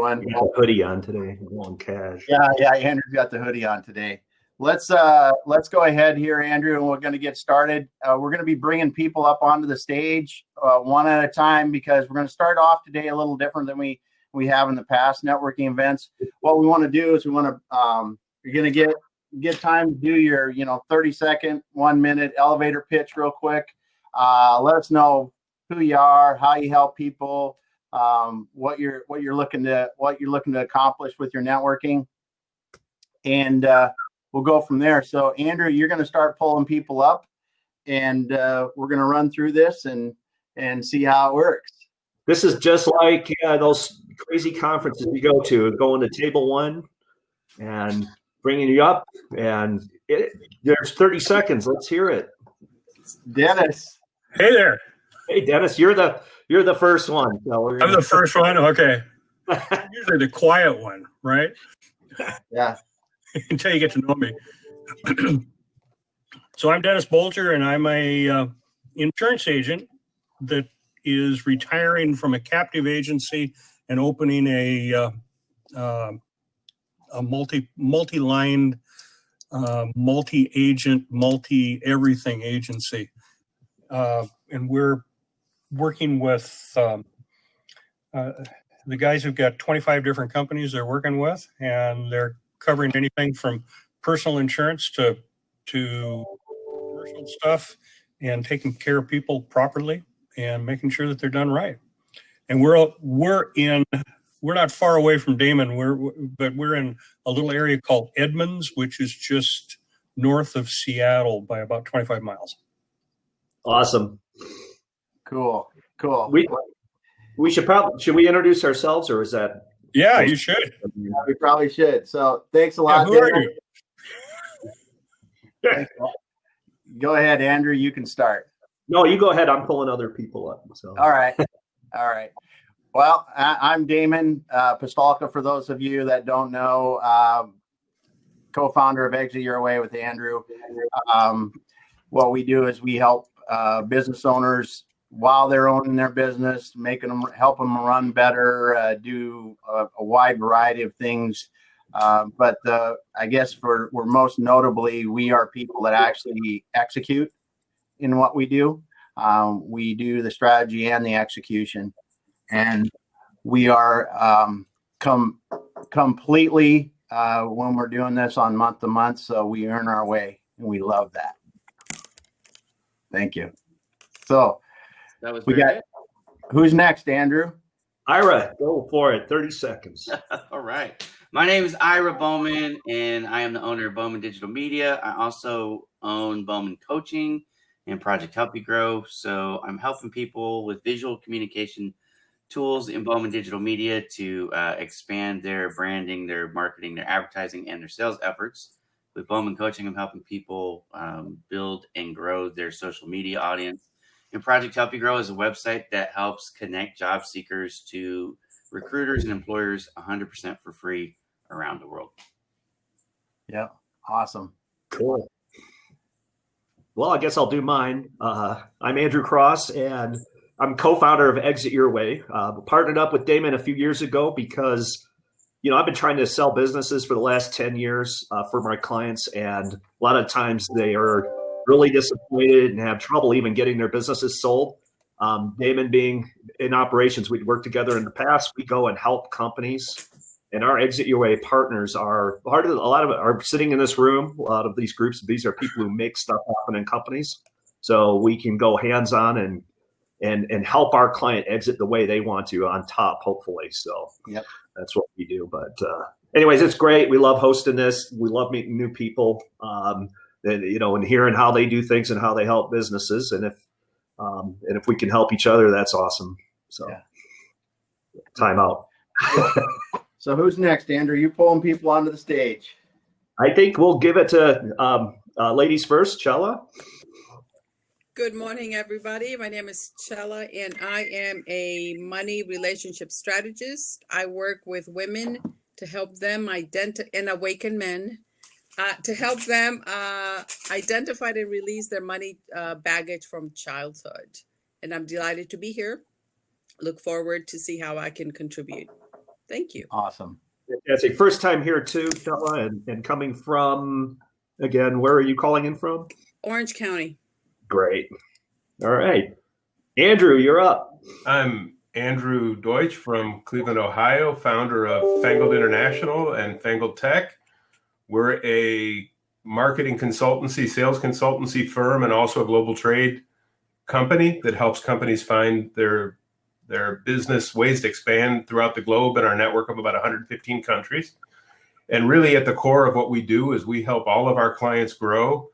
everyone. You got a hoodie on today. Long cash. Yeah. Andrew's got the hoodie on today. Let's go ahead here, Andrew, and we're going to get started. We're going to be bringing people up onto the stage one at a time because we're going to start off today a little different than we have in the past networking events. What we want to do is you're going to get time to do your 30-second, 1 minute elevator pitch real quick. Let us know who you are, how you help people, what you're looking to accomplish with your networking, and we'll go from there. So, Andrew, you're going to start pulling people up, and we're going to run through this and see how it works. This is just like those crazy conferences we go to, going to table one and bringing you up, and there's 30 seconds. Let's hear it. Dennis. Hey there. Hey, Dennis, you're the first one. So I'm the first one? Okay. Usually the quiet one, right? Yeah. Until you get to know me. So I'm Dennis Bolger, and I'm a insurance agent that is retiring from a captive agency and opening a multi-line, multi-agent, multi-everything agency. And we're working with the guys who've got 25 different companies they're working with, and they're covering anything from personal insurance to commercial stuff, and taking care of people properly and making sure that they're done right. And we're not far away from Damon, but we're in a little area called Edmonds, which is just north of Seattle by about 25 miles. Awesome. Cool. We should we introduce ourselves, or is that? Yeah, you should. Yeah, we probably should. So thanks a lot. Who are you? Go ahead, Andrew. You can start. No, you go ahead. I'm pulling other people up. So. All right. Well, I'm Damon Apostolopoulos, for those of you that don't know, co-founder of Exit Your Way with Andrew. What we do is we help business owners while they're owning their business, help them run better, do a wide variety of things. But I guess we're most notably, we are people that actually execute in what we do. We do the strategy and the execution, and we are completely when we're doing this on month to month. So we earn our way, and we love that. Thank you. So that was good. Who's next, Andrew? Ira, go for it. 30 seconds. All right. My name is Ira Bowman, and I am the owner of Bowman Digital Media. I also own Bowman Coaching and Project Help You Grow. So I'm helping people with visual communication tools in Bowman Digital Media to expand their branding, their marketing, their advertising, and their sales efforts. With Bowman Coaching, I'm helping people build and grow their social media audience. And Project Help You Grow is a website that helps connect job seekers to recruiters and employers 100% for free around the world. Yeah, awesome. Cool. Well, I guess I'll do mine. I'm Andrew Cross, and I'm co-founder of Exit Your Way. Partnered up with Damon a few years ago because, I've been trying to sell businesses for the last 10 years for my clients, and a lot of times they are really disappointed and have trouble even getting their businesses sold. Damon being in operations, we'd worked together in the past. We go and help companies, and our Exit Your Way partners are a lot of it are sitting in this room. A lot of these groups, these are people who make stuff happen in companies. So we can go hands-on and help our client exit the way they want to on top, hopefully. So yep. That's what we do. But anyways, it's great. We love hosting this. We love meeting new people. And hearing how they do things and how they help businesses, and if we can help each other, that's awesome. So, Time out. So who's next, Andrew? You pulling people onto the stage? I think we'll give it to ladies first. Chella. Good morning, everybody. My name is Chella, and I am a money relationship strategist. I work with women to help them and awaken men. To help them identify and release their money baggage from childhood. And I'm delighted to be here. Look forward to see how I can contribute. Thank you. Awesome. It's a first time here too, Chella, and coming from, again, where are you calling in from? Orange County. Great. All right. Andrew, you're up. I'm Andrew Deutsch from Cleveland, Ohio, founder of Fangled International and Fangled Tech. We're a marketing consultancy, sales consultancy firm, and also a global trade company that helps companies find their business ways to expand throughout the globe in our network of about 115 countries. And really at the core of what we do is we help all of our clients grow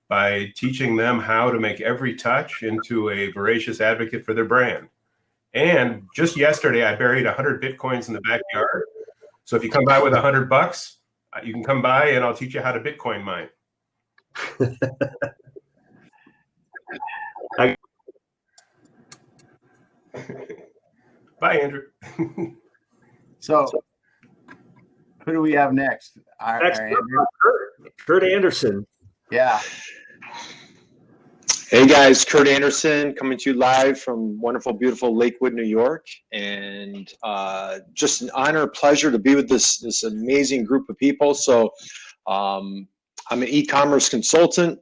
by teaching them how to make every touch into a voracious advocate for their brand. And just yesterday, I buried 100 Bitcoins in the backyard. So if you come by with $100, you can come by and I'll teach you how to Bitcoin mine. Bye, Andrew. So who do we have next? Next Our Andrew? Curt Anderson. Yeah. Hey guys, Curt Anderson coming to you live from wonderful, beautiful Lakewood, New York. And just an honor, pleasure to be with this amazing group of people. So I'm an e-commerce consultant.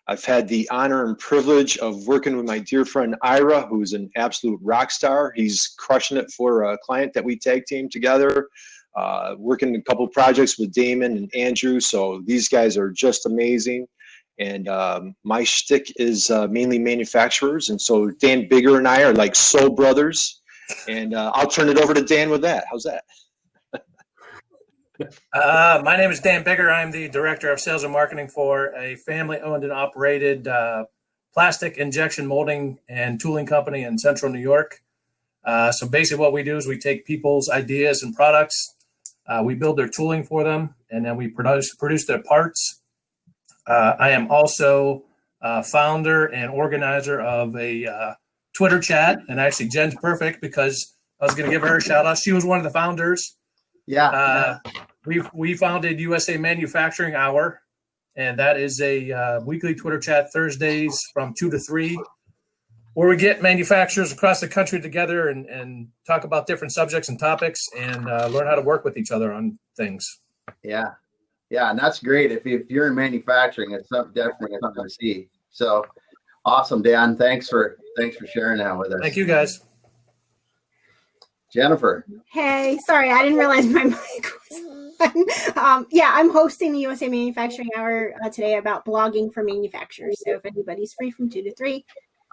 I've had the honor and privilege of working with my dear friend Ira, who's an absolute rock star. He's crushing it for a client that we tag team together, working a couple of projects with Damon and Andrew. So these guys are just amazing. And my shtick is mainly manufacturers. And so Dan Bigger and I are like soul brothers. And I'll turn it over to Dan with that. How's that? My name is Dan Bigger. I'm the Director of Sales and Marketing for a family-owned and operated plastic injection molding and tooling company in Central New York. So basically what we do is we take people's ideas and products, we build their tooling for them, and then we produce their parts. I am also founder and organizer of a Twitter chat, and actually Jen's perfect because I was going to give her a shout out. She was one of the founders. Yeah. We founded USA Manufacturing Hour, and that is a weekly Twitter chat Thursdays from 2 to 3, where we get manufacturers across the country together and talk about different subjects and topics and learn how to work with each other on things. Yeah. Yeah. And that's great. If you're in manufacturing, it's definitely something to see. So awesome, Dan. Thanks for sharing that with us. Thank you, guys. Jennifer. Hey, sorry, I didn't realize my mic was on. I'm hosting the USA Manufacturing Hour today about blogging for manufacturers. So if anybody's free from 2 to 3.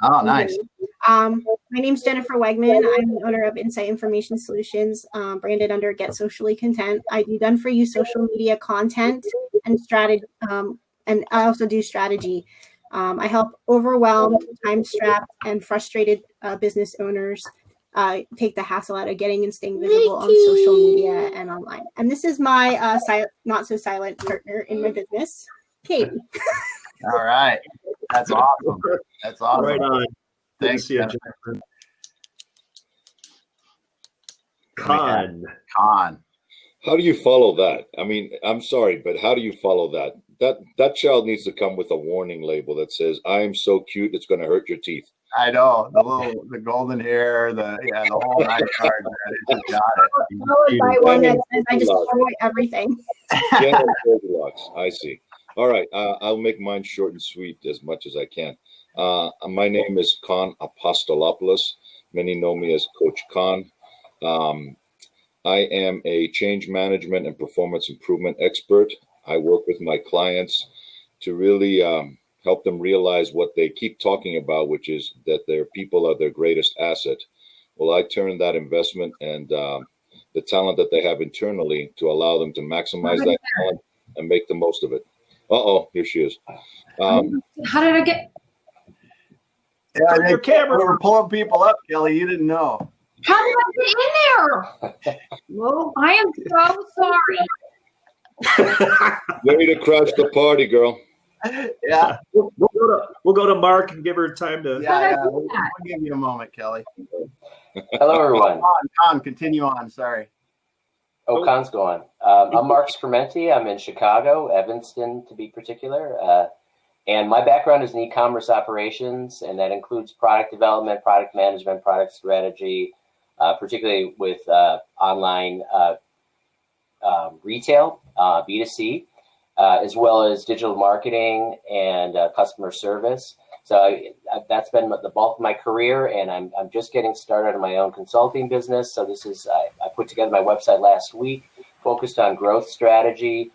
Oh, nice. My name's Jennifer Wegman. I'm the owner of Insight Information Solutions, branded under Get Socially Content. I do done-for-you social media content and strategy, and I also do strategy. I help overwhelmed, time-strapped, and frustrated business owners take the hassle out of getting and staying visible on social media and online. And this is my not so silent partner in my business, Katie. All right. That's awesome. That's awesome. Right on. Thanks, Jennifer. Kon. How do you follow that? I mean, I'm sorry, but how do you follow that? That child needs to come with a warning label that says, "I'm so cute, it's going to hurt your teeth." I know the golden hair, the whole 9 yards. It just got it. Followed by one that says, "I just enjoy everything." I see. All right, I'll make mine short and sweet as much as I can. My name is Kon Apostolopoulos. Many know me as Coach Kon. I am a change management and performance improvement expert. I work with my clients to really help them realize what they keep talking about, which is that their people are their greatest asset. Well, I turn that investment and the talent that they have internally to allow them to maximize that talent and make the most of it. Here she is. How did I get? Yeah, your camera. We were pulling people up, Kelly. You didn't know. How did I get in there? Well, I am so sorry. Ready to crush the party, girl. Yeah. We'll go to Mark and give her time to. Yeah. We'll give you a moment, Kelly. Hello, everyone. Kon, continue on. Sorry. Kon's going. I'm Mark Spermenti. I'm in Chicago, Evanston to be particular. And my background is in e-commerce operations, and that includes product development, product management, product strategy, particularly with online retail, B2C, as well as digital marketing and customer service. So that's been the bulk of my career, and I'm just getting started on my own consulting business. So this is I put together my website last week, focused on growth strategy.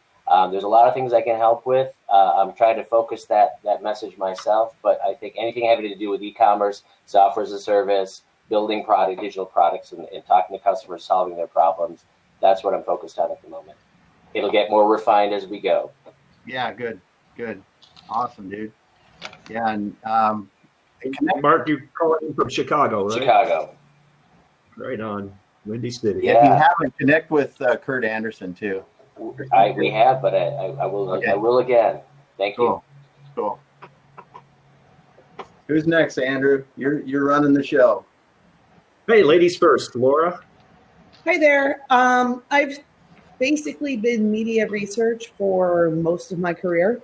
There's a lot of things I can help with. I'm trying to focus that message myself, but I think anything having to do with e-commerce, software as a service, building digital products, and talking to customers, solving their problems, that's what I'm focused on at the moment. It'll get more refined as we go. Yeah, good. Awesome, dude. Yeah, and Mark, you're calling from Chicago, right? Chicago. Right on. Windy City. If you haven't, connect with Curt Anderson too. We have, but I will. Okay. I will again. Thank you. Cool. Who's next, Andrew? You're running the show. Hey, ladies first, Laura. Hi there. I've basically been media research for most of my career.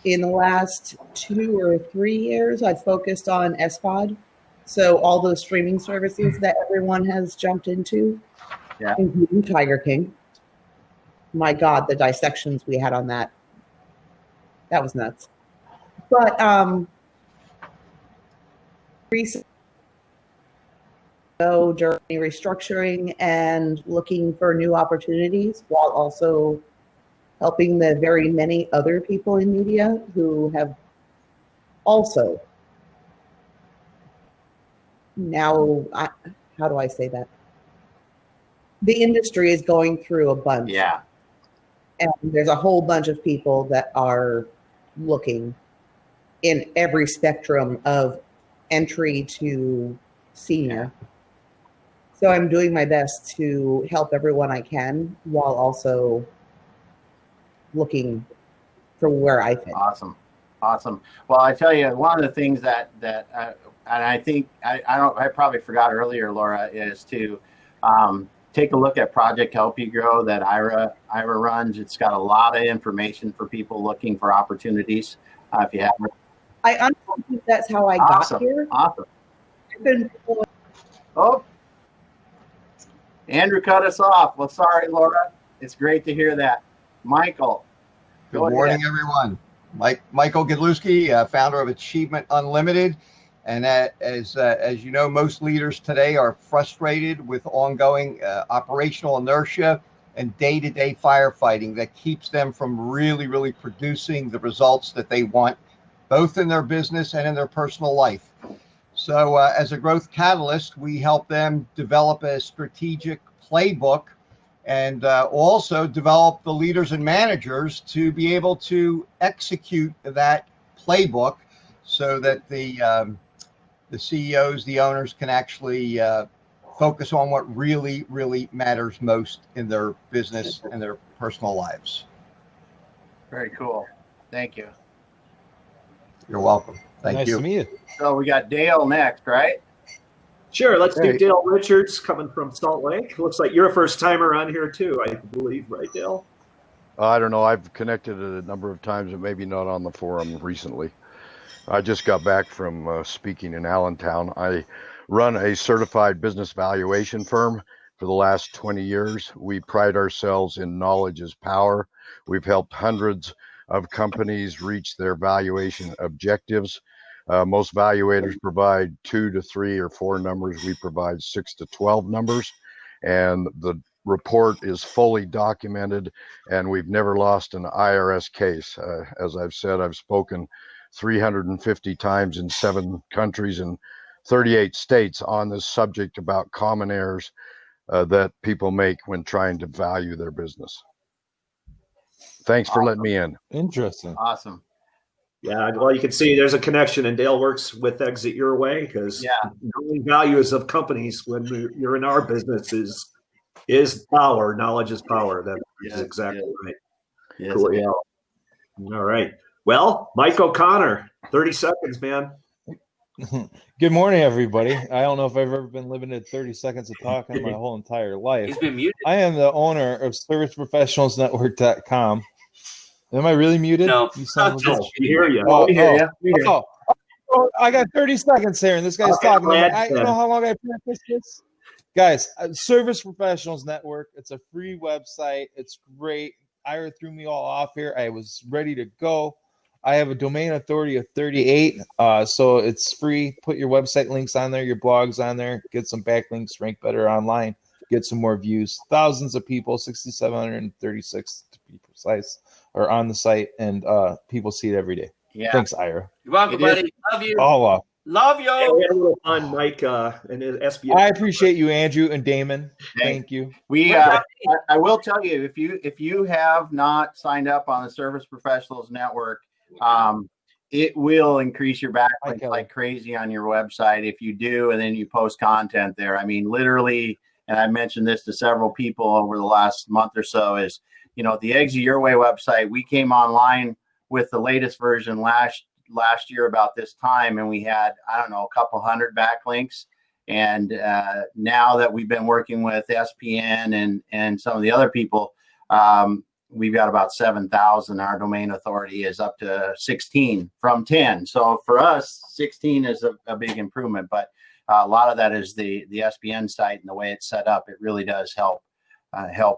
In the last 2 or 3 years, I've focused on SVOD. So all those streaming services that everyone has jumped into, including Tiger King. My God, the dissections we had on that was nuts. But recently, during restructuring and looking for new opportunities, while also helping the very many other people in media who have also now, how do I say that? The industry is going through a bunch. Yeah. And there's a whole bunch of people that are looking in every spectrum of entry to senior. So I'm doing my best to help everyone I can while also looking for where I fit. Awesome. Well, I tell you, one of the things that and I think I probably forgot earlier, Laura, is to take a look at Project Help You Grow that Ira runs. It's got a lot of information for people looking for opportunities. If you haven't, I honestly think that's how I got here. Awesome. I've been Andrew cut us off. Well, sorry, Laura. It's great to hear that. Michael. Good morning, everyone. Michael Godlewski, founder of Achievement Unlimited. And as you know, most leaders today are frustrated with ongoing operational inertia and day-to-day firefighting that keeps them from really, really producing the results that they want, both in their business and in their personal life. So as a growth catalyst, we help them develop a strategic playbook and also develop the leaders and managers to be able to execute that playbook so that the CEOs, the owners can actually focus on what really, really matters most in their business and their personal lives. Very cool. Thank you. You're welcome. Thank you. Nice to meet you. So we got Dale next, right? Sure. Let's do Dale Richards coming from Salt Lake. Looks like you're a first timer on here too, I believe, right, Dale? I don't know. I've connected a number of times, but maybe not on the forum recently. I just got back from speaking in Allentown. I run a certified business valuation firm for the last 20 years. We pride ourselves in knowledge is power. We've helped hundreds of companies reach their valuation objectives. Most valuators provide 2 to 3 or 4 numbers. We provide 6 to 12 numbers. And the report is fully documented, and we've never lost an IRS case. As I've said, I've spoken 350 times in 7 countries and 38 states on this subject about common errors that people make when trying to value their business. Thanks for letting me in. Interesting. Awesome. Yeah, well, you can see there's a connection, and Dale works with Exit Your Way because knowing values of companies when you're in our business is power. Knowledge is power. That is exactly right. Yes, cool. Yeah. All right. Well, Mike O'Connor, 30 seconds, man. Good morning, everybody. I don't know if I've ever been limited to 30 seconds of talking my whole entire life. He's been muted. I am the owner of ServiceProfessionalsNetwork.com. Am I really muted? No. You sound We hear you. Oh, we hear you. We hear you. Oh, I got 30 seconds here, and this guy's Okay, talking. glad You know how long I practiced this? Guys, Service Professionals Network. It's a free website. It's great. Ira threw me all off here. I was ready to go. I have a domain authority of 38, so it's free. Put your website links on there, your blogs on there. Get some backlinks, rank better online. Get some more views. Thousands of people, 6,736 to be precise, are on the site, and people see it every day. Yeah. Thanks, Ira. You're welcome, buddy. Love you. All off. Love you. Yeah, we had a little fun, Mike, and SBA. I appreciate you, Andrew and Damon. Thank you. I will tell you, if you have not signed up on the Service Professionals Network, it will increase your backlinks like crazy on your website if you do, and then you post content there. I mean, literally, and I mentioned this to several people over the last month or so, is, you know, the Exit Your Way website, we came online with the latest version last year about this time, and we had, I don't know, a couple hundred backlinks. And now that we've been working with SPN and some of the other people, we've got about 7,000. Our domain authority is up to 16 from 10. So for us, 16 is a big improvement, but a lot of that is the SPN site and the way it's set up. It really does help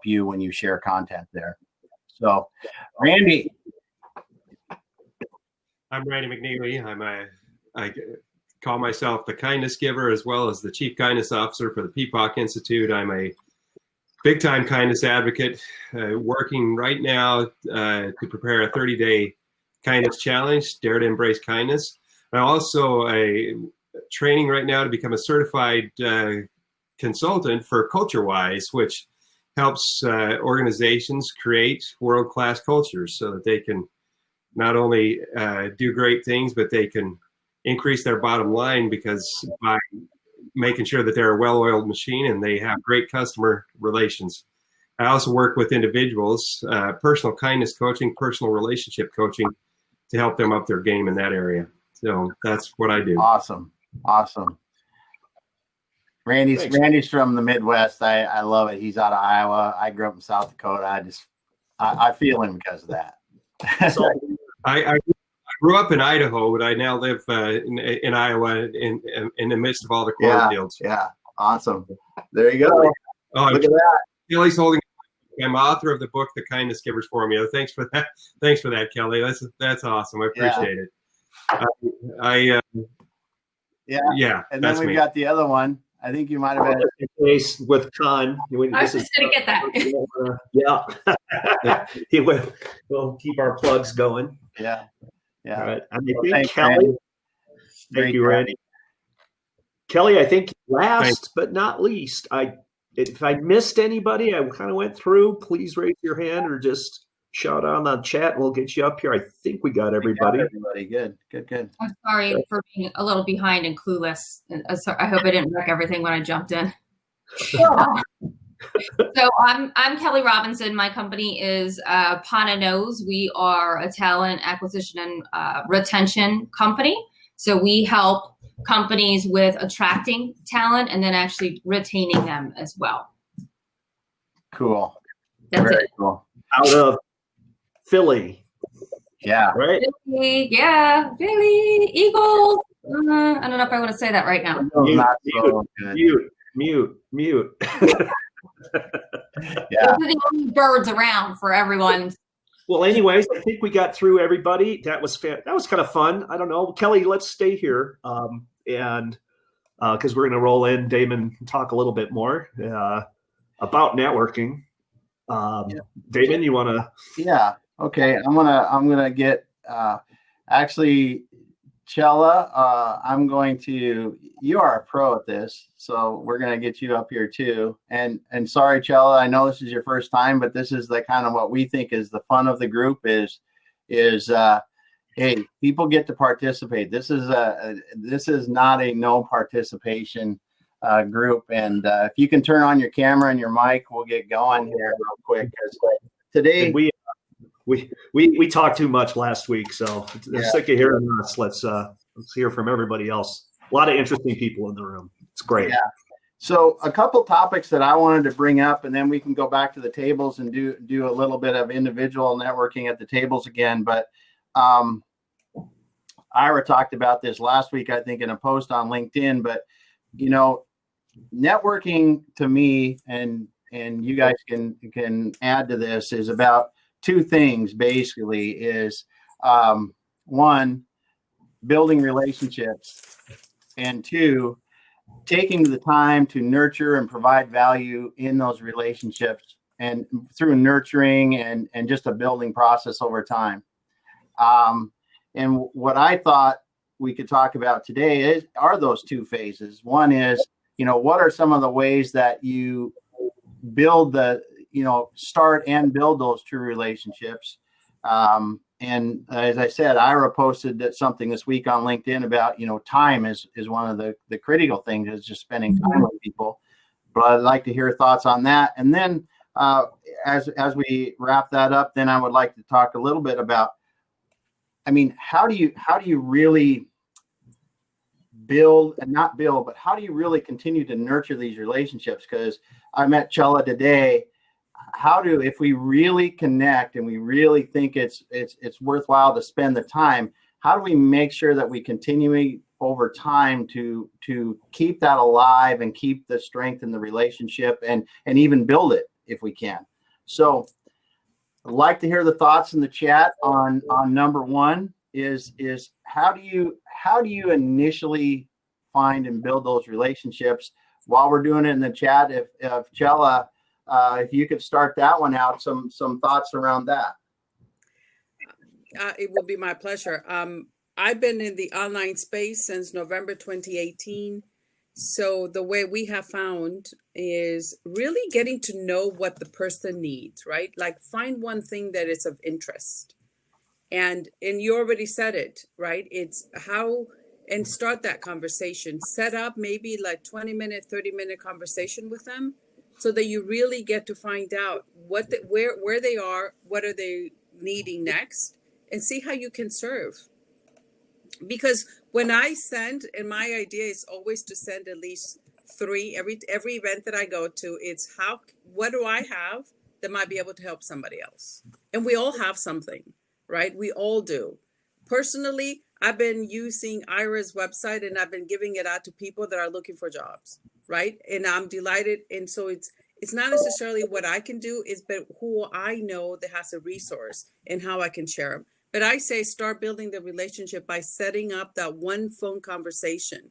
you when you share content there. So, Randy. I'm Randy McNeely. I call myself the kindness giver as well as the chief kindness officer for the Peacock Institute. I'm a big-time kindness advocate, working right now to prepare a 30-day kindness challenge, Dare to Embrace Kindness. I'm also training right now to become a certified consultant for CultureWise, which helps organizations create world-class cultures so that they can not only do great things, but they can increase their bottom line, because by making sure that they're a well-oiled machine and they have great customer relations. I also work with individuals, personal kindness coaching, personal relationship coaching, to help them up their game in that area. So that's what I do. Awesome. Randy's from the Midwest. I love it. He's out of Iowa. I grew up in South Dakota. I feel him because of that. So I grew up in Idaho, but I now live in Iowa in the midst of all the cornfields. Yeah, awesome. There you go. Oh, look at that. Kelly's holding. I'm author of the book, The Kindness Giver's Formula. Thanks for that. Thanks for that, Kelly. That's awesome. I appreciate it. Yeah. And then we've got the other one. I think you might have had a case with Kon. I was just going to get that. Yeah. We'll keep our plugs going. Yeah. All right. I think thanks, Kelly. Randy. Thank you, Randy. Kelly, I think last but not least, if I missed anybody, I kind of went through, please raise your hand or just shout out on the chat and we'll get you up here. I think we got everybody. Good. I'm sorry for being a little behind and clueless. I hope I didn't wreck everything when I jumped in. So I'm Kelly Robinson. My company is Pana Knows. We are a talent acquisition and retention company. So we help companies with attracting talent and then actually retaining them as well. Cool. That's Very it. cool. Out of Philly. Yeah. Right? Philly, yeah. Philly, Eagles. I don't know if I want to say that right now. Mute. Yeah. Those are the only birds around for everyone. Well, anyways, I think we got through everybody. That was kind of fun. I don't know, Kelly. Let's stay here, and because we're going to roll in, Damon, and talk a little bit more about networking. Damon, you want to? Yeah. Okay. I'm gonna get actually, Chella. You are a pro at this, so we're gonna get you up here too. And sorry, Chella, I know this is your first time, but this is the kind of what we think is the fun of the group is hey, people get to participate. This is not a no participation group. And if you can turn on your camera and your mic, we'll get going here real quick. Because today we talked too much last week, so they're sick of hearing us. Let's hear from everybody else. A lot of interesting people in the room. It's great. Yeah. So a couple topics that I wanted to bring up, and then we can go back to the tables and do a little bit of individual networking at the tables again. But Ira talked about this last week, I think, in a post on LinkedIn. But you know, networking to me, and you guys can add to this, is about two things. Basically, is one, building relationships, and two, taking the time to nurture and provide value in those relationships, and through nurturing and just a building process over time. And what I thought we could talk about today are those two phases. One is, you know, what are some of the ways that you build start and build those true relationships? And as I said, Ira posted something this week on LinkedIn about, you know, time is one of the critical things, is just spending time with people. But I'd like to hear thoughts on that. And then as we wrap that up, then I would like to talk a little bit about, I mean, how do you really build, and not build, but how do you really continue to nurture these relationships? Because I met Chella today. If we really connect and we really think it's worthwhile to spend the time, how do we make sure that we continue over time to keep that alive and keep the strength in the relationship and even build it if we can? So I'd like to hear the thoughts in the chat on number one is how do you initially find and build those relationships? While we're doing it in the chat, if Chella, if you could start that one out, some thoughts around that. It will be my pleasure. I've been in the online space since November 2018. So the way we have found is really getting to know what the person needs, right? Like find one thing that is of interest. And you already said it, right? It's how, and start that conversation. Set up maybe like 20-minute, 30-minute conversation with them, so that you really get to find out where they are, what are they needing next, and see how you can serve. Because when I send, and my idea is always to send at least 3 every event that I go to, it's what do I have that might be able to help somebody else? And we all have something, right? We all do. Personally, I've been using Ira's website, and I've been giving it out to people that are looking for jobs. Right. And I'm delighted. And so it's not necessarily what I can do, but who I know that has a resource and how I can share them. But I say start building the relationship by setting up that one phone conversation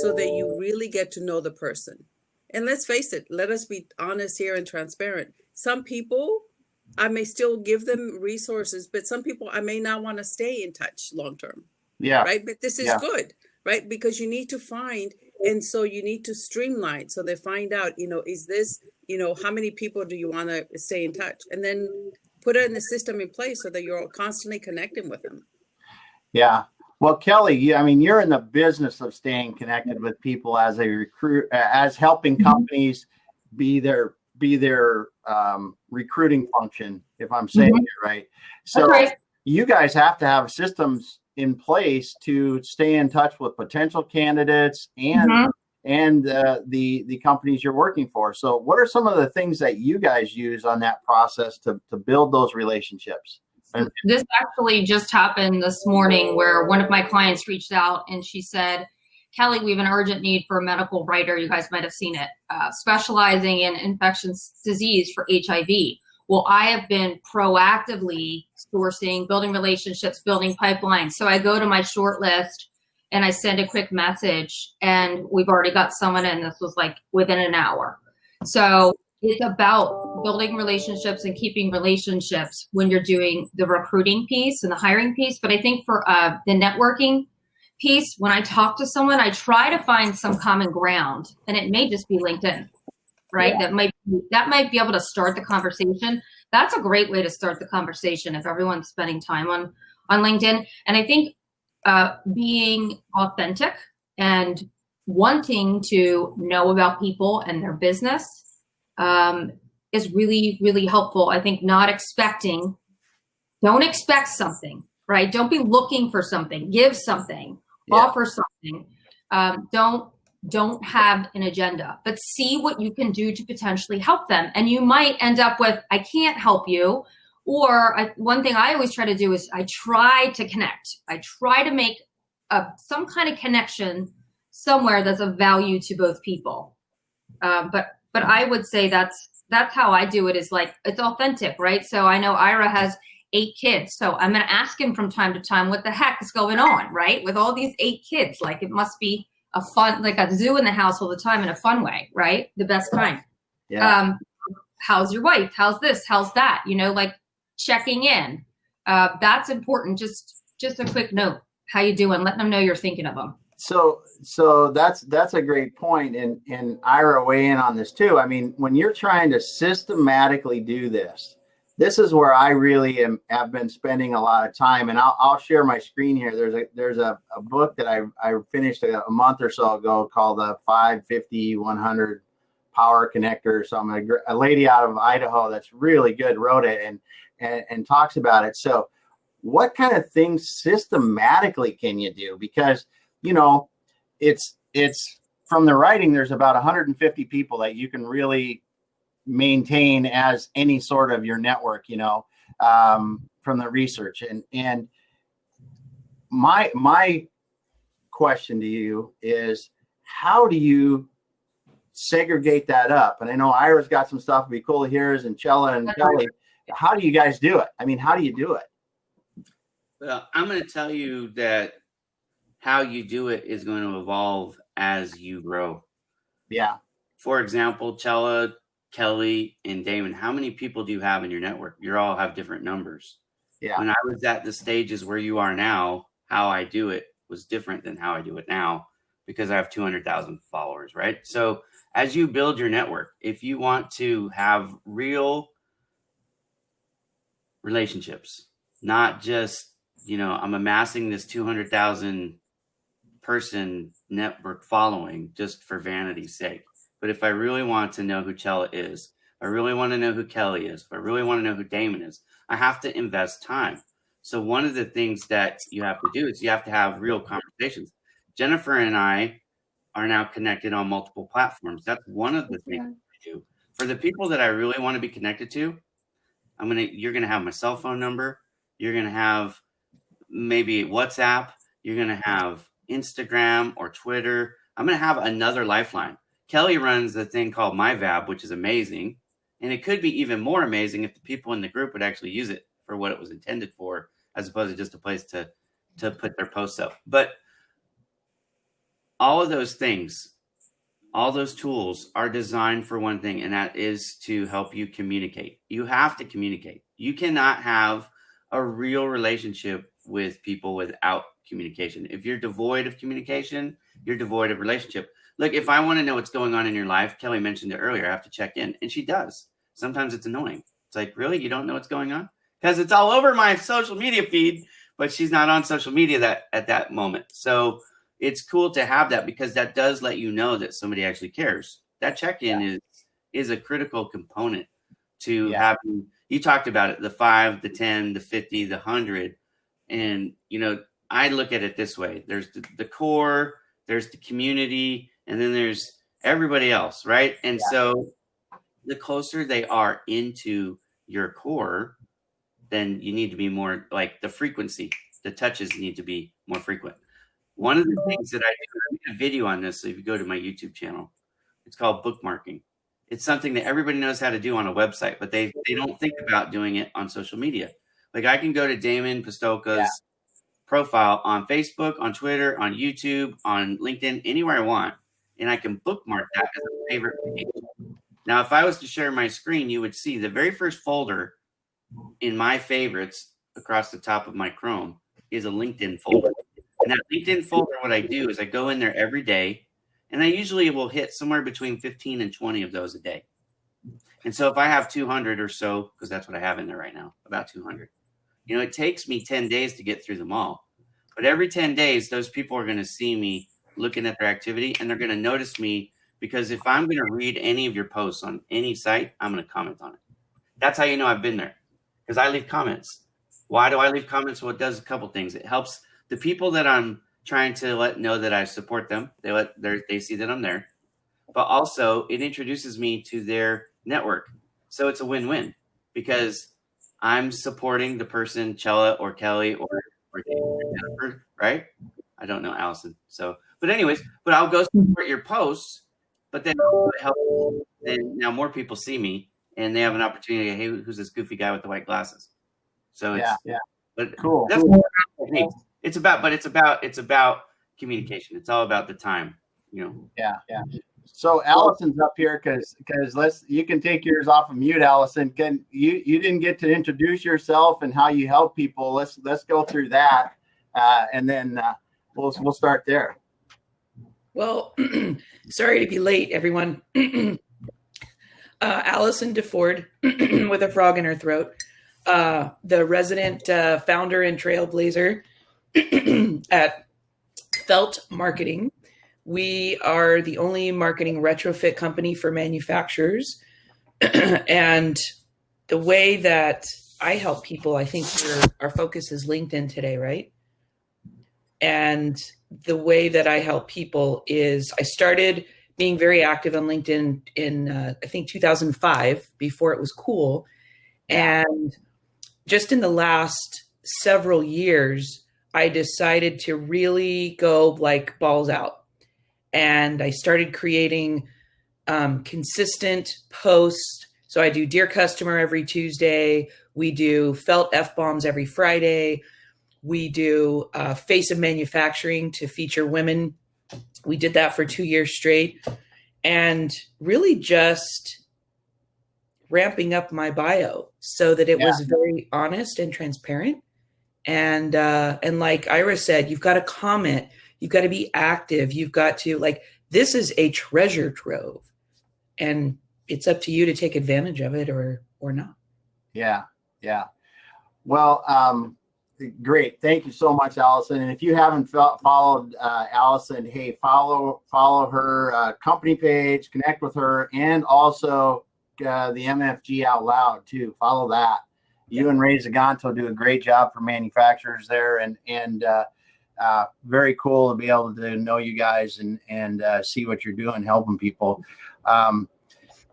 so that you really get to know the person. And let's face it, let us be honest here and transparent. Some people, I may still give them resources, but some people I may not want to stay in touch long term. Yeah. Right. But this is good, right? Because you need to find. And so you need to streamline so they find out, is this, how many people do you want to stay in touch? And then put it in the system in place so that you're constantly connecting with them. Yeah. Well, Kelly, you're in the business of staying connected with people as a recruit, as helping companies be their recruiting function, if I'm saying it right. So you guys have to have systems in place to stay in touch with potential candidates and the companies you're working for. So what are some of the things that you guys use on that process to build those relationships? This actually just happened this morning, where one of my clients reached out and she said, Kelly, we have an urgent need for a medical writer. You guys might have seen it, specializing in infectious disease for HIV. Well, I have been proactively sourcing, building relationships, building pipelines. So I go to my short list and I send a quick message, and we've already got someone in. This was like within an hour. So it's about building relationships and keeping relationships when you're doing the recruiting piece and the hiring piece. But I think for the networking piece, when I talk to someone, I try to find some common ground, and it may just be LinkedIn. Right. Yeah. That might be able to start the conversation. That's a great way to start the conversation if everyone's spending time on LinkedIn. And I think being authentic and wanting to know about people and their business is really, really helpful. I think don't expect something, right? Don't be looking for something. Give something, offer something. Don't have an agenda, but see what you can do to potentially help them. And you might end up with, I can't help you. Or one thing I always try to do is I try to connect. I try to make some kind of connection somewhere that's of value to both people. But I would say that's how I do it, is like, it's authentic, right? So I know Ira has 8 kids. So I'm going to ask him from time to time, what the heck is going on, right? With all these 8 kids, like it must be a fun, like a zoo in the house all the time in a fun way, right? The best kind. Yeah. How's your wife? How's this? How's that? You know, like checking in. That's important. Just a quick note. How you doing? Letting them know you're thinking of them. So that's a great point, and Ira weigh in on this too. I mean, when you're trying to systematically do this is where I really have been spending a lot of time. And I'll share my screen here. There's a book that I finished a month or so ago called the 550-100 Power Connector or something. A lady out of Idaho that's really good wrote it and talks about it. So what kind of things systematically can you do? Because you know, it's from the writing, there's about 150 people that you can really maintain as any sort of your network, you know, from the research. And my question to you is, how do you segregate that up? And I know Ira's got some stuff. It'd be cool to hear, and Chella and Kelly. How do you guys do it? I mean, how do you do it? Well, I'm going to tell you that how you do it is going to evolve as you grow. Yeah. For example, Chella, Kelly, and Damon, how many people do you have in your network? You all have different numbers. Yeah. When I was at the stages where you are now, how I do it was different than how I do it now, because I have 200,000 followers, right? So as you build your network, if you want to have real relationships, not just, you know, I'm amassing this 200,000 person network following just for vanity's sake. But if I really want to know who Chella is, if I really want to know who Kelly is, if I really want to know who Damon is, I have to invest time. So one of the things that you have to do is you have to have real conversations. Jennifer and I are now connected on multiple platforms. That's one of the things I do. For the people that I really want to be connected to, you're gonna have my cell phone number, you're gonna have maybe WhatsApp, you're gonna have Instagram or Twitter. I'm going to have another lifeline. Kelly runs a thing called MyVab, which is amazing. And it could be even more amazing if the people in the group would actually use it for what it was intended for, as opposed to just a place to put their posts up. But all of those things, all those tools are designed for one thing, and that is to help you communicate. You have to communicate. You cannot have a real relationship with people without communication. If you're devoid of communication, you're devoid of relationship. Look, if I want to know what's going on in your life, Kelly mentioned it earlier, I have to check in, and she does. Sometimes it's annoying. It's like, really? You don't know what's going on? Because it's all over my social media feed, but she's not on social media at that moment. So it's cool to have that, because that does let you know that somebody actually cares. That check-in is a critical component to having. You talked about it, the 5, the 10, the 50, the 100. And, you know, I look at it this way. There's the core, there's the community, and then there's everybody else, right? And so the closer they are into your core, then you need to be more, like, the frequency, the touches need to be more frequent. One of the things that I made a video on this, so if you go to my YouTube channel, it's called bookmarking. It's something that everybody knows how to do on a website, but they don't think about doing it on social media. Like, I can go to Damon Pastolka's profile on Facebook, on Twitter, on YouTube, on LinkedIn, anywhere I want, and I can bookmark that as a favorite page. Now, if I was to share my screen, you would see the very first folder in my favorites across the top of my Chrome is a LinkedIn folder. And that LinkedIn folder, what I do is I go in there every day, and I usually will hit somewhere between 15 and 20 of those a day. And so if I have 200 or so, because that's what I have in there right now, about 200, you know, it takes me 10 days to get through them all. But every 10 days, those people are going to see me looking at their activity, and they're going to notice me, because if I'm going to read any of your posts on any site, I'm going to comment on it. That's how you know I've been there, because I leave comments. Why do I leave comments? Well, it does a couple things. It helps the people that I'm trying to let know that I support them. They see that I'm there. But also, it introduces me to their network. So it's a win-win, because I'm supporting the person, Chella or Kelly or Jennifer, right? I don't know Allison. So, but anyways, but I'll go support your posts. But then it helps. Then now more people see me, and they have an opportunity. Hey, who's this goofy guy with the white glasses? So it's But cool. That's it's about communication. It's all about the time. Yeah. So Allison's up here because you can take yours off of mute, Allison. You didn't get to introduce yourself and how you help people. Let's go through that, and then we'll start there. Well, sorry to be late, everyone. Allison DeFord with a frog in her throat, the resident founder and trailblazer at Felt Marketing. We are the only marketing retrofit company for manufacturers. And the way that I help people, I think our focus is LinkedIn today, right? And the way that I help people is I started being very active on LinkedIn in, I think, 2005, before it was cool. And just in the last several years, I decided to really go like balls out. And I started creating consistent posts. So I do Dear Customer every Tuesday. We do Felt F-Bombs every Friday. We do Face of Manufacturing to feature women. We did that for 2 years straight. And really just ramping up my bio so that it was very honest and transparent. And like Ira said, you've got to comment. You've got to be active. You've got to this is a treasure trove, and it's up to you to take advantage of it or not. Yeah. Well, great. Thank you so much, Allison. And if you haven't followed Allison, hey, follow her company page, connect with her, and also the MFG Out Loud too. Follow that. You and Ray Zaganto do a great job for manufacturers there, and very cool to be able to know you guys and see what you're doing, helping people.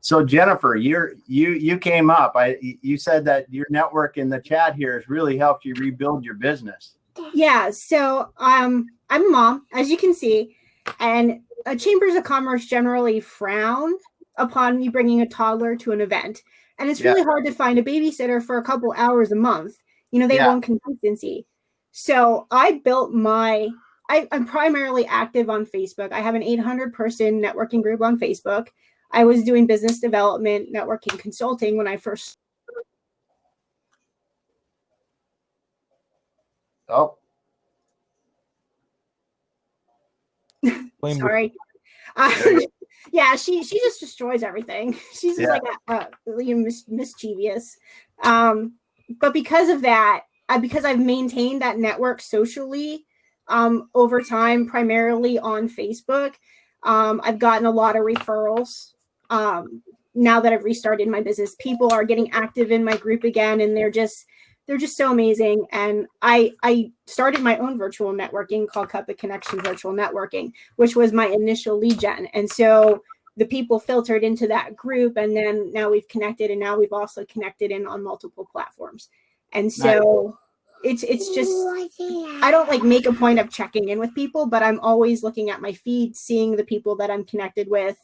So Jennifer, you came up. You said that your network in the chat here has really helped you rebuild your business. Yeah. So I'm a mom, as you can see, and chambers of commerce generally frown upon you bringing a toddler to an event, and it's really hard to find a babysitter for a couple hours a month. They want consistency. So I built I'm primarily active on Facebook. I have an 800-person networking group on Facebook. I was doing business development, networking, consulting when I first. Oh. Sorry. Yeah, she just destroys everything. She's just mischievous. But because of that, because I've maintained that network socially over time, primarily on Facebook, I've gotten a lot of referrals. Now that I've restarted my business, people are getting active in my group again, and they're just so amazing. And I started my own virtual networking called Cup of Connection Virtual Networking, which was my initial lead gen. And so the people filtered into that group, and then now we've connected, and now we've also connected in on multiple platforms. And so it's just, I don't make a point of checking in with people, but I'm always looking at my feed, seeing the people that I'm connected with,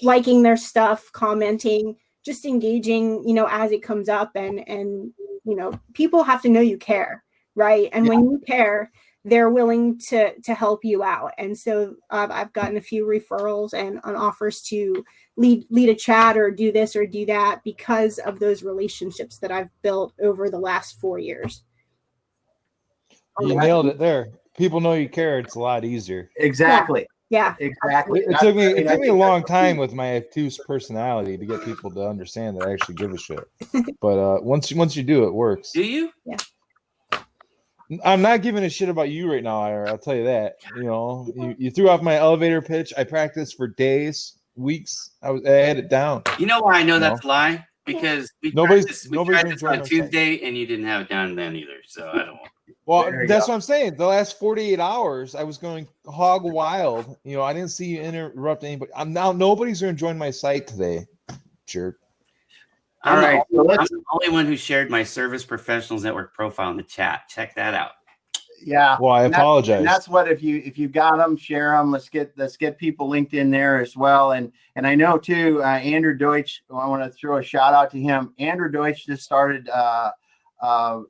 liking their stuff, commenting, just engaging, as it comes up. And people have to know you care, right? And when you care, they're willing to help you out. And so I've gotten a few referrals and on offers to lead a chat or do this or do that because of those relationships that I've built over the last 4 years. You nailed it there. People know you care. It's a lot easier. Exactly. Yeah. Exactly. It took me a long time with my obtuse personality to get people to understand that I actually give a shit. But once you do, it works. Do you? Yeah. I'm not giving a shit about you right now, Ira. I'll tell you that. You threw off my elevator pitch. I practiced for days, weeks. I had it down. You know why I know that's a lie? Because we tried this on Tuesday, and you didn't have it down then either. So I don't want. Well, that's what I'm saying. The last 48 hours, I was going hog wild. I didn't see you interrupt anybody. Nobody's going to join my site today. Jerk. I'm the only one who shared my Service Professionals Network profile in the chat. Check that out. Yeah. Well, I apologize. And that's what, if you got them, share them. Let's get people linked in there as well. And I know too, Andrew Deutsch, I want to throw a shout out to him. Andrew Deutsch just started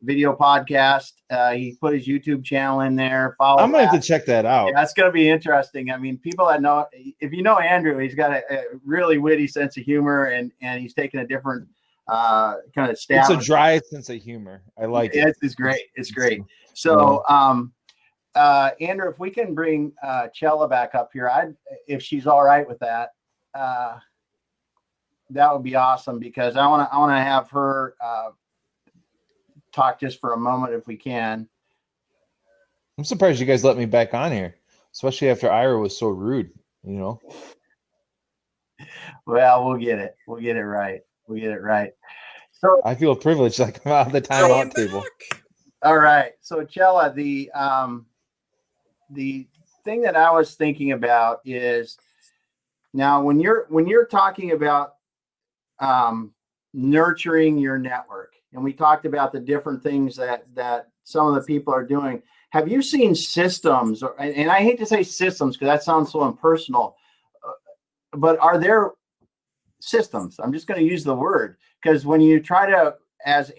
video podcast. He put his YouTube channel in there. Follow. I'm gonna have to check that out. Yeah, that's gonna be interesting. I mean, people that know, if you know Andrew, he's got a really witty sense of humor, and he's taken a different kind of stab. It's a dry sense of humor. I like it. It's great. It's great. So, Andrew, if we can bring Chella back up here, if she's all right with that, that would be awesome, because I want to have her talk just for a moment if we can. I'm surprised you guys let me back on here, especially after Ira was so rude, you know. Well, we'll get it. We'll get it right. We'll get it right. So I feel privileged, like I'm out the timeout table. All right. So Chella, the thing that I was thinking about is, now when you're talking about nurturing your network, and we talked about the different things that some of the people are doing. Have you seen systems, and I hate to say systems because that sounds so impersonal, but are there systems? I'm just going to use the word, because when you try to, as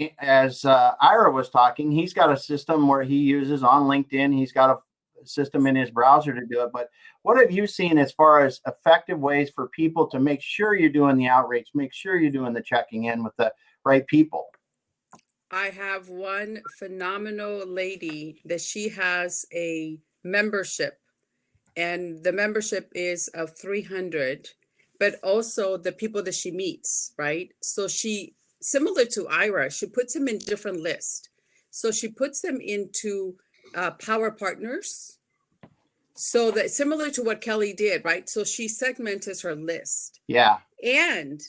Ira was talking, he's got a system where he uses on LinkedIn. He's got a system in his browser to do it. But what have you seen as far as effective ways for people to make sure you're doing the outreach, make sure you're doing the checking in with the right people? I have one phenomenal lady that she has a membership, and the membership is of 300, but also the people that she meets, right? So she, similar to Ira, she puts them in different lists. So she puts them into power partners. So that, similar to what Kelly did, right? So she segmented her list. Yeah. And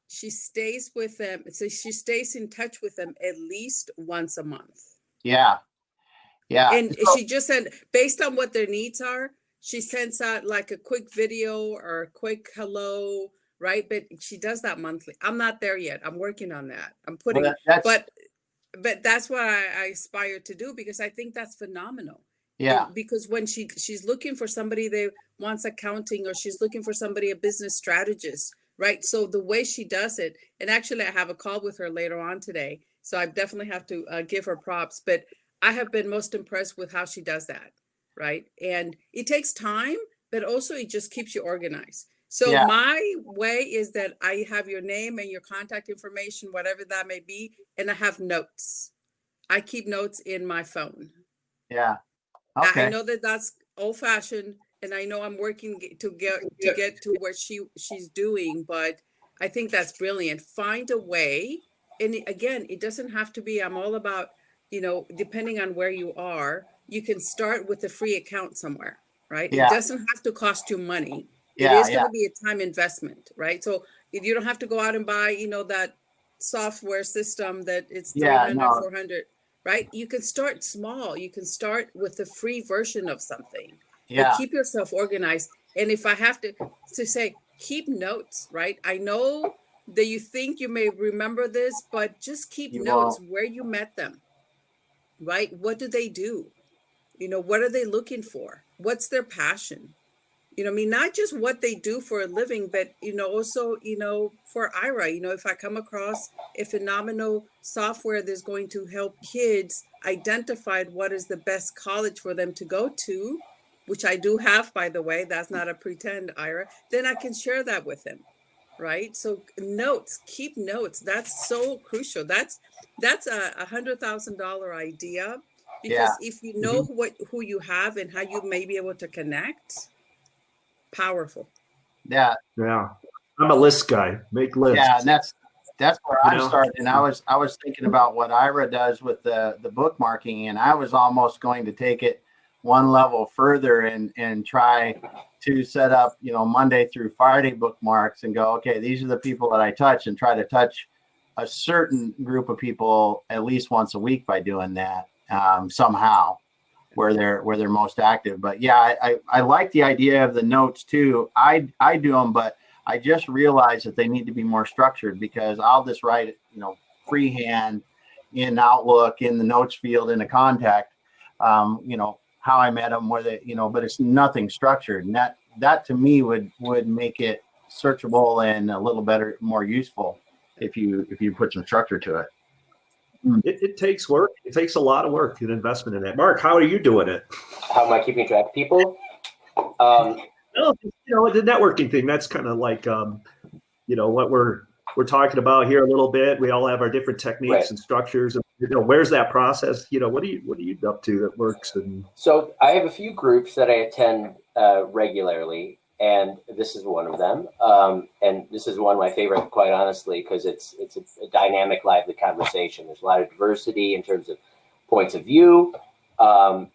she stays with them. So she stays in touch with them at least once a month. Yeah. Yeah. And she just said, based on what their needs are, she sends out like a quick video or a quick hello, right? But she does that monthly. I'm not there yet. I'm working on that. I'm putting, but that's what I aspire to do, because I think that's phenomenal. Yeah. Because when she's looking for somebody that wants accounting, or she's looking for somebody, a business strategist, right? So the way she does it, and actually I have a call with her later on today, so I definitely have to give her props, but I have been most impressed with how she does that, right? And it takes time, but also it just keeps you organized. So my way is that I have your name and your contact information, whatever that may be, and I have notes. I keep notes in my phone. Yeah. Okay. I know that that's old fashioned, and I know I'm working to get to where she's doing, but I think that's brilliant. Find a way. And again, it doesn't have to be, I'm all about, depending on where you are, you can start with a free account somewhere, right? Yeah. It doesn't have to cost you money. Yeah, it is going to be a time investment, right? So if you don't have to go out and buy, that software system that it's 300, 400, right? You can start small. You can start with the free version of something. Yeah. But keep yourself organized. And if I have to say, keep notes, right? I know that you think you may remember this, but just keep notes where you met them, right? What do they do? What are they looking for? What's their passion? Not just what they do for a living, but, also, for Ira, if I come across a phenomenal software that's going to help kids identify what is the best college for them to go to, which I do have, by the way, that's not a pretend, Ira, then I can share that with them, right? So notes, keep notes. That's so crucial. That's a $100,000 idea, because if you know who you have and how you may be able to connect, powerful. Yeah. I'm a list guy. Make lists. Yeah, and that's where I'm starting. I was thinking about what Ira does with the bookmarking, and I was almost going to take it one level further and try to set up, Monday through Friday bookmarks and go, okay, these are the people that I touch, and try to touch a certain group of people at least once a week by doing that somehow, where they're most active. But yeah, I like the idea of the notes too. I do them, but I just realized that they need to be more structured, because I'll just write it, freehand in Outlook, in the notes field, in a contact, you know, how I met them, whether, you know, but it's nothing structured. And that to me would make it searchable and a little better, more useful if you put some structure to it. It takes work. It takes a lot of work and investment in that. Mark, how are you doing it? How am I keeping track of people? No, you know, the networking thing, that's kind of like, you know, what we're talking about here a little bit. We all have our different techniques Right. and structures. And, you know, where's that process? You know, what are you up to that works? And So I have a few groups that I attend regularly, and this is one of them. And this is one of my favorite, quite honestly, because it's a dynamic, lively conversation. There's a lot of diversity in terms of points of view and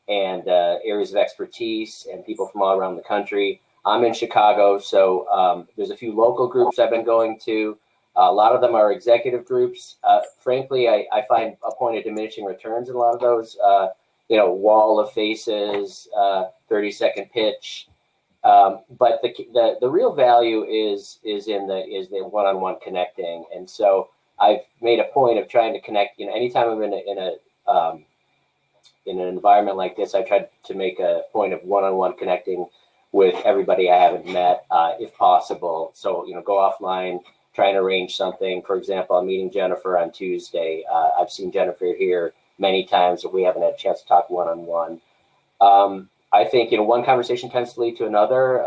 areas of expertise, and people from all around the country. I'm in Chicago, so there's a few local groups I've been going to. A lot of them are executive groups. Frankly, I find a point of diminishing returns in a lot of those. You know, wall of faces, 30-second pitch. But the real value is in the one-on-one connecting. And so I've made a point of trying to connect. You know, anytime I'm in an environment like this, I try to make a point of one-on-one connecting with everybody I haven't met, if possible. So, you know, go offline, try and arrange something. For example, I'm meeting Jennifer on Tuesday. I've seen Jennifer here many times, but we haven't had a chance to talk one-on-one. I think, you know, one conversation tends to lead to another,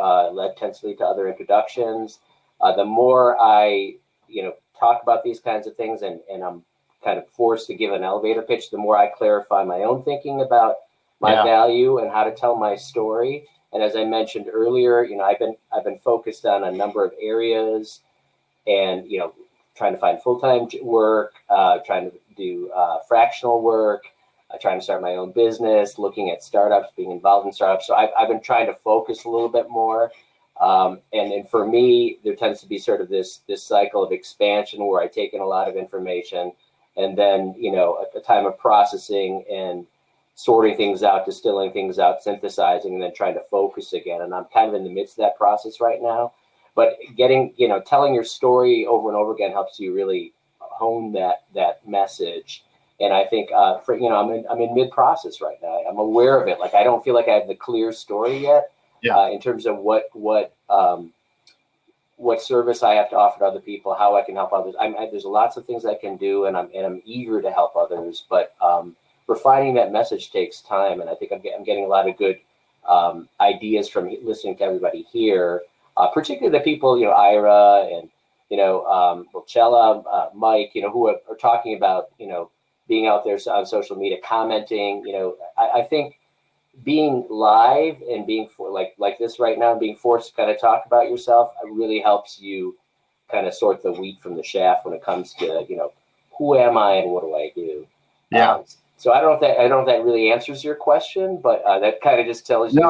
tends to lead to other introductions. The more I, you know, talk about these kinds of things and I'm kind of forced to give an elevator pitch, the more I clarify my own thinking about my value and how to tell my story. And as I mentioned earlier, you know, I've been focused on a number of areas, and, you know, trying to find full-time work, trying to do fractional work, trying to start my own business, looking at startups, being involved in startups. So I've been trying to focus a little bit more. And for me, there tends to be sort of this cycle of expansion where I take in a lot of information, and then, you know, at the time of processing and sorting things out, distilling things out, synthesizing, and then trying to focus again. And I'm kind of in the midst of that process right now. But getting, you know, telling your story over and over again helps you really hone that message. And I think, you know, I'm in mid-process right now. I'm aware of it. Like, I don't feel like I have the clear story yet in terms of what service I have to offer to other people, how I can help others. There's lots of things I can do, and I'm eager to help others. But refining that message takes time, and I think I'm getting a lot of good ideas from listening to everybody here, particularly the people, you know, Ira and, you know, Chella, Mike, you know, who are talking about, you know, being out there on social media, commenting. You know, I think being live and being like this right now, being forced to kind of talk about yourself, really helps you kind of sort the wheat from the chaff when it comes to, you know, who am I and what do I do? Yeah. So I don't know if that really answers your question, but that kind of just tells you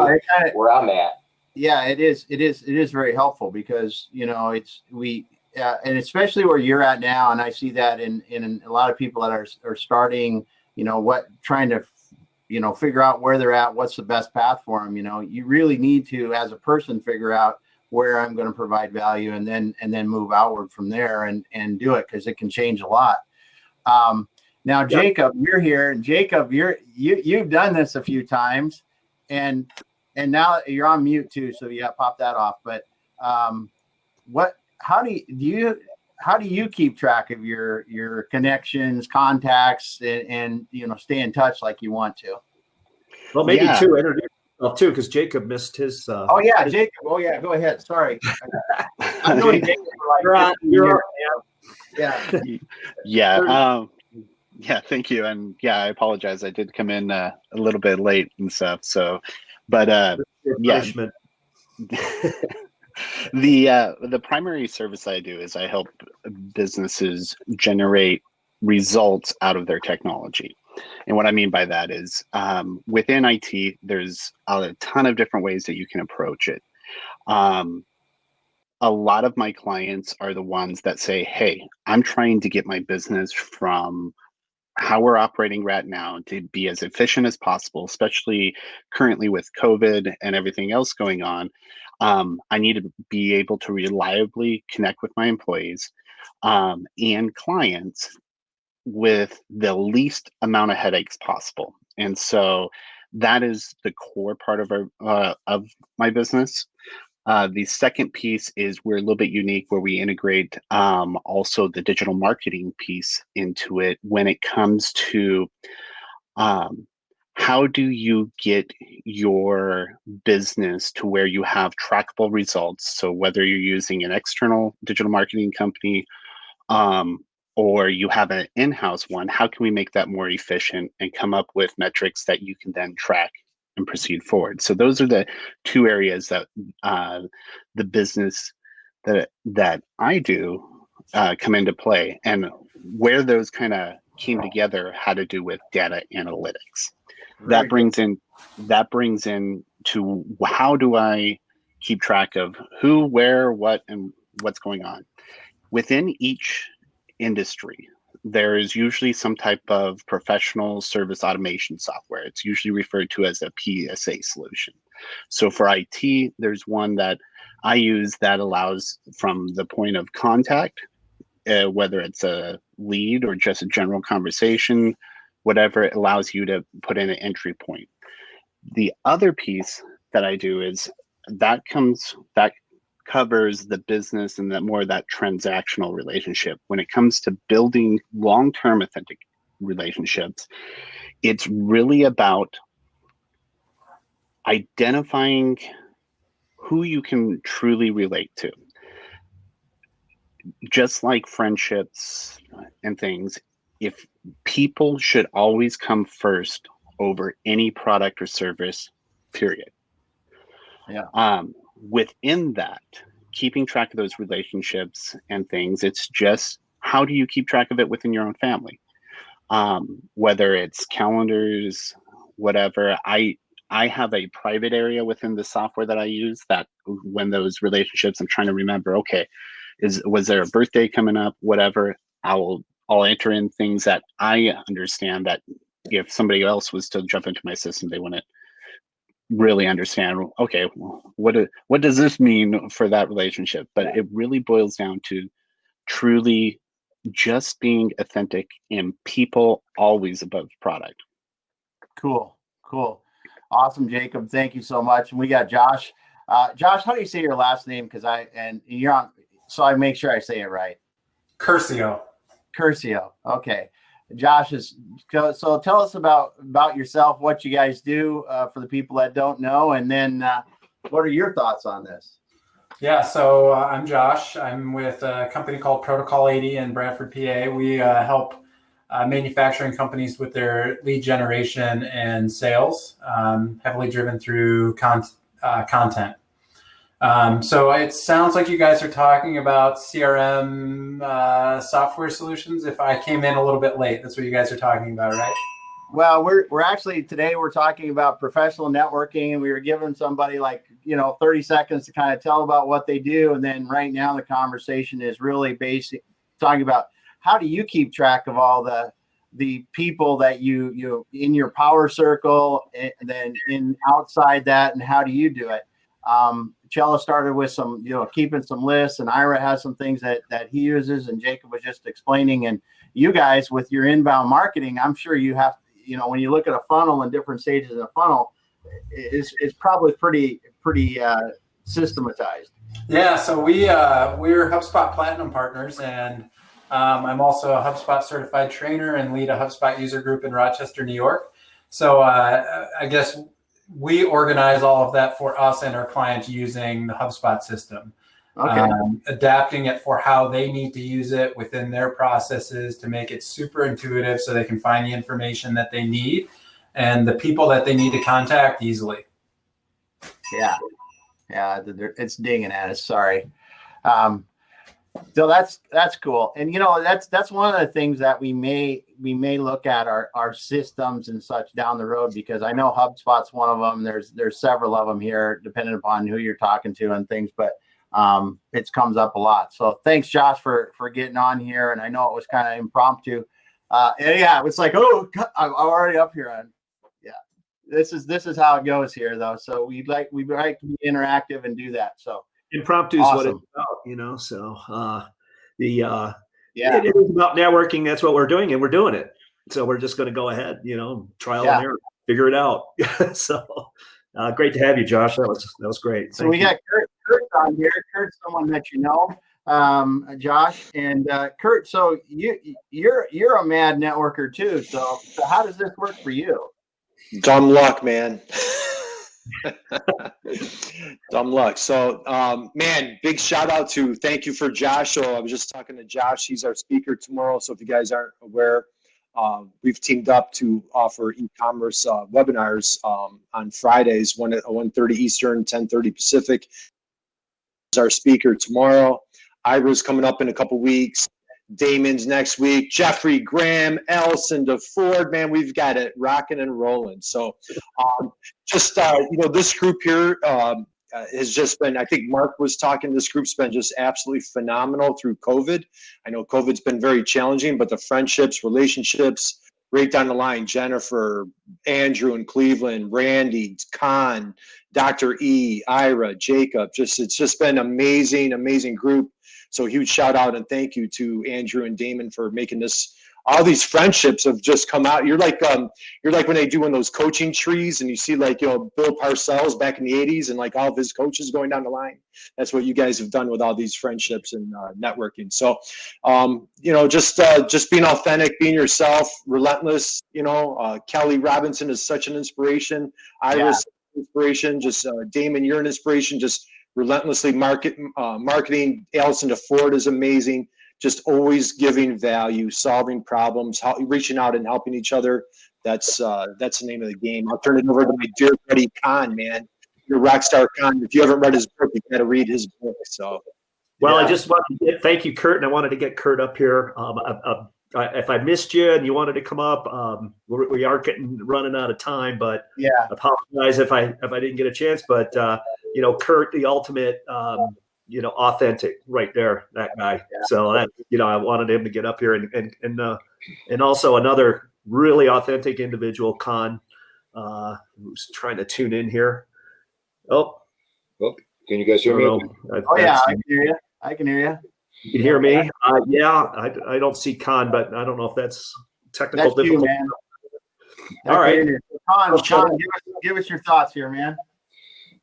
where I'm at. Yeah, it is very helpful, because, you know, and especially where you're at now, and I see that in a lot of people that are starting, you know, trying to, you know, figure out where they're at, what's the best path for them. You know, you really need to, as a person, figure out where I'm going to provide value, and then move outward from there and do it, because it can change a lot. Now, Jacob, you're here. Jacob, you've done this a few times, and now you're on mute too, so you got to pop that off. But how do you keep track of your connections, contacts, and you know, stay in touch like you want to? Well, maybe introduce yourself too, because Jacob missed his. Oh yeah, Jacob. Oh yeah, go ahead. Sorry. I'm doing Jacob for like you're on. Yeah. Yeah. Yeah, thank you. And yeah, I apologize. I did come in a little bit late and stuff. So, but yeah, the primary service I do is I help businesses generate results out of their technology. And what I mean by that is within IT, there's a ton of different ways that you can approach it. A lot of my clients are the ones that say, hey, I'm trying to get my business from how we're operating right now to be as efficient as possible, especially currently with COVID and everything else going on. I need to be able to reliably connect with my employees and clients with the least amount of headaches possible. And so That is the core part of my business. The second piece is we're a little bit unique where we integrate also the digital marketing piece into it when it comes to how do you get your business to where you have trackable results. So whether you're using an external digital marketing company or you have an in-house one, how can we make that more efficient and come up with metrics that you can then track and proceed forward? So those are the two areas that the business that I do come into play, and where those kind of came together had to do with data analytics. That brings in to how do I keep track of who, where, what, and what's going on within each industry. There is usually some type of professional service automation software. It's usually referred to as a PSA solution. So for IT, there's one that I use that allows from the point of contact, whether it's a lead or just a general conversation, whatever, it allows you to put in an entry point. The other piece that I do is that covers the business and that more of that transactional relationship. When it comes to building long-term authentic relationships, it's really about identifying who you can truly relate to. Just like friendships and things, if people should always come first over any product or service, period. Yeah. Within that, keeping track of those relationships and things, it's just how do you keep track of it within your own family? Whether it's calendars, whatever. I have a private area within the software that I use that when those relationships, I'm trying to remember, okay, was there a birthday coming up, whatever, I'll enter in things that I understand that if somebody else was to jump into my system, they wouldn't really understand, okay, what does this mean for that relationship? But it really boils down to truly just being authentic and people always above product. Cool. Awesome, Jacob. Thank you so much. And we got Josh. Josh, how do you say your last name? You're on, so I make sure I say it right. Curcio. Okay. Josh so tell us about yourself, what you guys do for the people that don't know, and then what are your thoughts on this? Yeah, so I'm Josh. I'm with a company called Protocol 80 in Brantford, PA. We help manufacturing companies with their lead generation and sales, heavily driven through content. So it sounds like you guys are talking about CRM software solutions. If I came in a little bit late, that's what you guys are talking about, right? Well, we're actually today we're talking about professional networking, and we were giving somebody 30 seconds to kind of tell about what they do, and then right now the conversation is really basic, talking about how do you keep track of all the people that you in your power circle, and then outside that, and how do you do it? Chella started with some, keeping some lists, and Ira has some things that he uses, and Jacob was just explaining. And you guys with your inbound marketing, I'm sure you have, when you look at a funnel and different stages of a funnel, it's probably pretty systematized. Yeah, so we're HubSpot Platinum partners, and I'm also a HubSpot certified trainer and lead a HubSpot user group in Rochester, New York. So I guess we organize all of that for us and our clients using the HubSpot system. Okay. Adapting it for how they need to use it within their processes to make it super intuitive so they can find the information that they need and the people that they need to contact easily. Yeah, it's dinging at us. Sorry. So that's cool. And that's one of the things that we may look at our systems and such down the road, because I know HubSpot's one of them. There's several of them here, depending upon who you're talking to and things, but it comes up a lot. So thanks, Josh, for getting on here. And I know it was kind of impromptu. And yeah, it's like, oh, I'm already up here. Yeah, this is how it goes here, though. So we like to be interactive and do that. So impromptu is what it's about, So it is about networking. That's what we're doing, and we're doing it. So we're just going to go ahead, trial and error. figure it out. So great to have you, Josh. That was great. So we got Curt on here. Curt's someone that you know, Josh, and Curt. So you're a mad networker too. So how does this work for you? Dumb luck, man. Dumb luck. So, man, big shout out to thank you for Josh. So I was just talking to Josh. He's our speaker tomorrow. So if you guys aren't aware, we've teamed up to offer e-commerce webinars on Fridays, 1:30 Eastern, 10:30 Pacific. He's our speaker tomorrow. Ira's coming up in a couple weeks. Damon's next week. Jeffrey Graham, Allison DeFord, man, we've got it rocking and rolling. So just, this group here has just been, I think Mark was talking, this group's been just absolutely phenomenal through COVID. I know COVID's been very challenging, but the friendships, relationships, right down the line, Jennifer, Andrew in Cleveland, Randy, Kon, Dr. E, Ira, Jacob, it's just been amazing, amazing group. So huge shout out and thank you to Andrew and Damon for making this. All these friendships have just come out. You're like when they do in those coaching trees and you see like, Bill Parcells back in the 80s and like all of his coaches going down the line. That's what you guys have done with all these friendships and networking. So, just being authentic, being yourself, relentless. Kelly Robinson is such an inspiration. Iris, inspiration. Just Damon, you're an inspiration. Just relentlessly marketing. Allison DeFord is amazing. Just always giving value, solving problems, reaching out and helping each other. That's the name of the game. I'll turn it over to my dear buddy Kon, man. You're Rockstar Kon. If you haven't read his book, you got to read his book. So, well, I just wanted to thank you, Curt, and I wanted to get Curt up here. If I missed you and you wanted to come up, we are running out of time, but I apologize if I didn't get a chance. But Curt, the ultimate, authentic, right there, that guy. Yeah. So that I wanted him to get up here, and also another really authentic individual, Kon, who's trying to tune in here. Oh, can you guys hear me? I can hear you. I can hear you. You can hear me? I don't see Kon, but I don't know if that's technical difficulty. Man. All right. Kon, give us your thoughts here, man.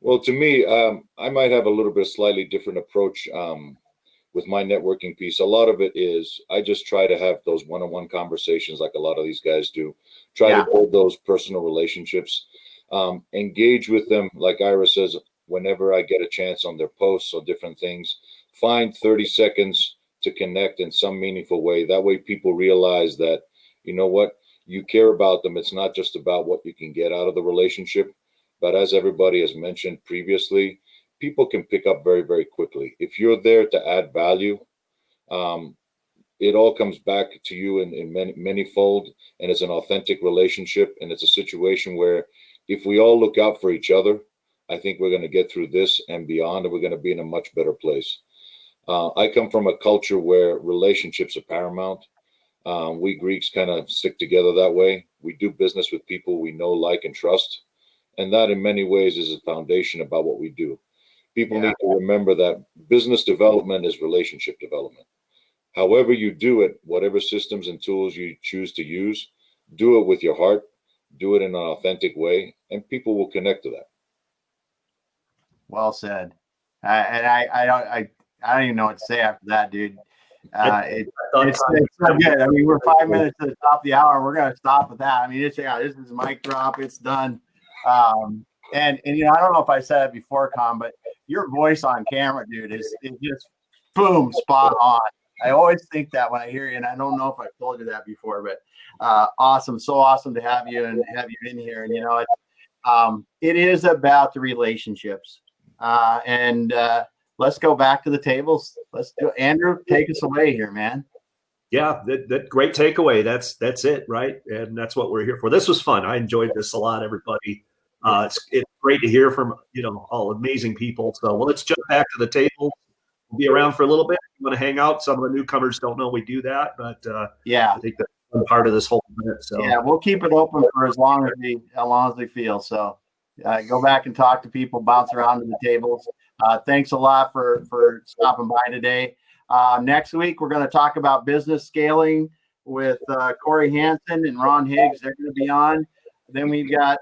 Well, to me, I might have a little bit slightly different approach with my networking piece. A lot of it is I just try to have those one-on-one conversations like a lot of these guys do. Try to build those personal relationships. Engage with them, like Ira says, whenever I get a chance on their posts or different things. Find 30 seconds to connect in some meaningful way. That way people realize that, you care about them. It's not just about what you can get out of the relationship. But as everybody has mentioned previously, people can pick up very, very quickly. If you're there to add value, it all comes back to you in many fold, and it's an authentic relationship. And it's a situation where if we all look out for each other, I think we're going to get through this and beyond, and we're going to be in a much better place. I come from a culture where relationships are paramount. We Greeks kind of stick together that way. We do business with people we know, like, and trust. And that in many ways is a foundation about what we do. People need to remember that business development is relationship development. However you do it, whatever systems and tools you choose to use, do it with your heart, do it in an authentic way, and people will connect to that. Well said. I don't even know what to say after that, dude. It's so good. I mean, we're 5 minutes to the top of the hour. We're going to stop with that. I mean, this is a mic drop. It's done. And I don't know if I said it before, Kon, but your voice on camera, dude, is just boom, spot on. I always think that when I hear you, and I don't know if I've told you that before, but awesome, so awesome to have you and have you in here. And it is about the relationships. And let's go back to the tables. Let's do Andrew, take us away here, man. Yeah, that great takeaway. That's it, right? And that's what we're here for. This was fun. I enjoyed this a lot, everybody. It's great to hear from all amazing people. So let's jump back to the table. We'll be around for a little bit. If you want to hang out? Some of the newcomers don't know we do that, but I think that's one part of this whole event. So we'll keep it open for as long as we feel. So go back and talk to people, bounce around to the tables. Thanks a lot for stopping by today. Next week, we're going to talk about business scaling with Corey Hansen and Ron Higgs. They're going to be on. then we got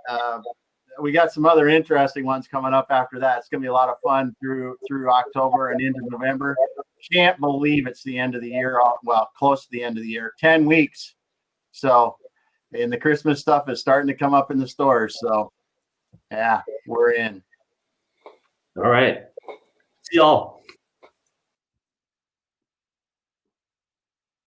some other interesting ones coming up after that. It's going to be a lot of fun through October and into November. Can't believe it's the end of the year. Well, close to the end of the year, 10 weeks. So, and the Christmas stuff is starting to come up in the stores. So, yeah, we're in. All right. See y'all.